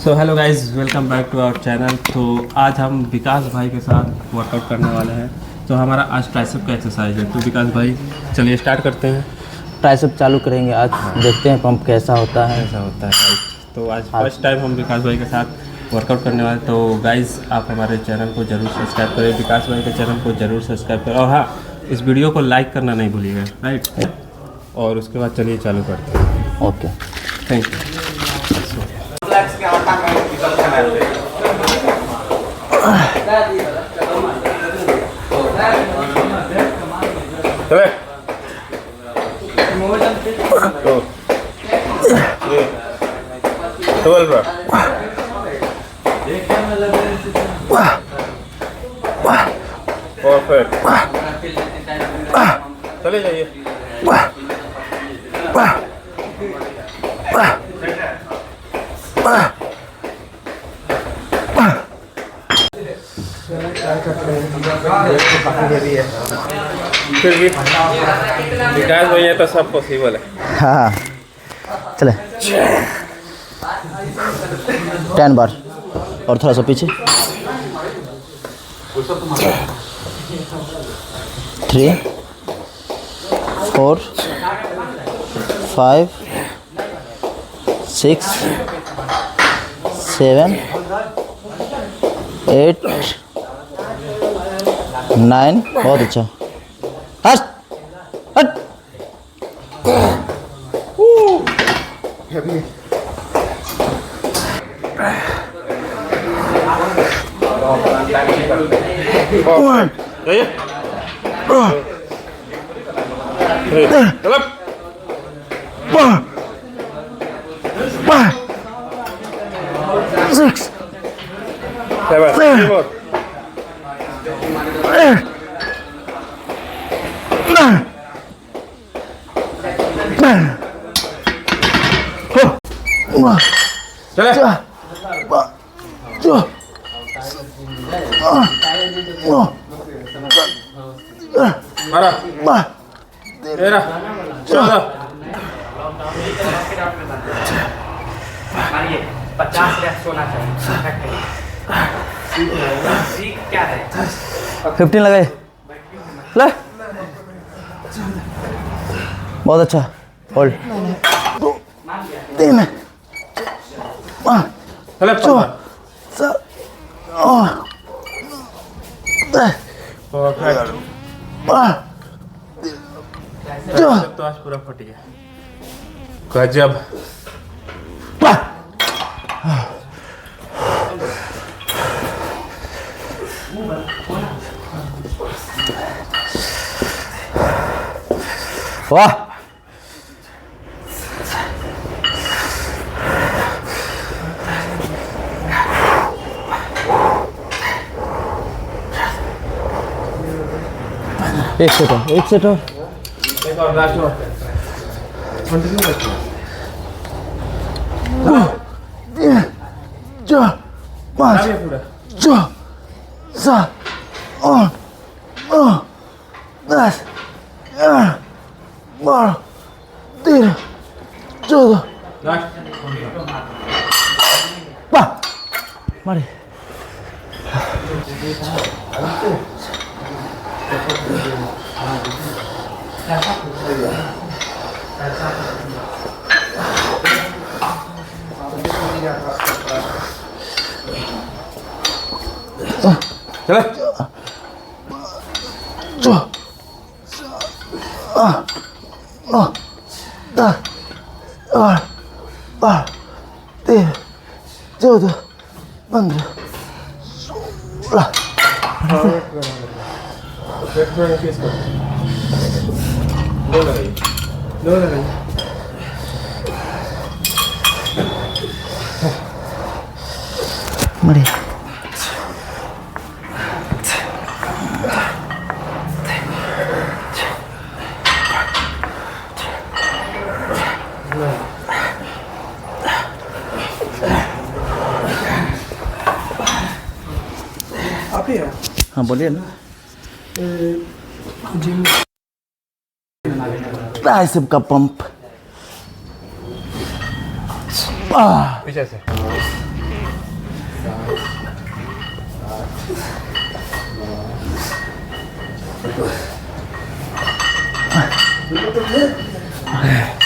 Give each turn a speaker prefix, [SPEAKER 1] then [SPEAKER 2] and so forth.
[SPEAKER 1] So hello guys, welcome back to our channel. तो आज हम विकास भाई के साथ वर्कआउट करने वाले हैं। तो हमारा आज ट्राइसेप का एक्सरसाइज है। तो विकास भाई चलिए स्टार्ट करते हैं।
[SPEAKER 2] ट्राइसेप चालू करेंगे आज। देखते हैं पंप कैसा होता है।
[SPEAKER 1] राइट। तो आज फर्स्ट टाइम हम विकास भाई के साथ वर्कआउट करने वाले। तो गाइज आप हमारे चैनल को जरूर सब्सक्राइब करें, विकास भाई के चैनल को जरूर सब्सक्राइब करें, और हाँ, इस वीडियो को लाइक करना नहीं भूलिएगा। राइट। और उसके बाद चलिए चालू करते हैं।
[SPEAKER 2] Okay,
[SPEAKER 1] thank you. चले जाइए। फिर भी विकास भाई है तो सब पॉसिबल है।
[SPEAKER 2] हाँ चले 10 बार और थोड़ा सा पीछे। 3 4 5 6 7 8 9। बहुत अच्छा। हट हट। Six, 7, 8, 9, 10.
[SPEAKER 3] मानिए 50 रेप्स होना चाहिए। क्या है
[SPEAKER 2] 15 लगाए। ले बहुत अच्छा। होल्ड 2 3 5 6 7
[SPEAKER 1] तो आज पूरा फट गया। गजब।
[SPEAKER 2] वाह। एक सेट और
[SPEAKER 1] एक और लास्ट और कंटिन्यू करते हैं।
[SPEAKER 2] 4 5 6 7 8 9 10 11 12 13 14 मारे।
[SPEAKER 1] चले
[SPEAKER 2] जो 10 12 13 14 15 16।
[SPEAKER 1] दो लगाइए।
[SPEAKER 2] मरे।
[SPEAKER 1] आप ही है?
[SPEAKER 2] हाँ बोलिए ना।
[SPEAKER 1] जिम
[SPEAKER 2] ट्राइसेप का पंप।
[SPEAKER 1] पीछे से 5, 6, 7, 8,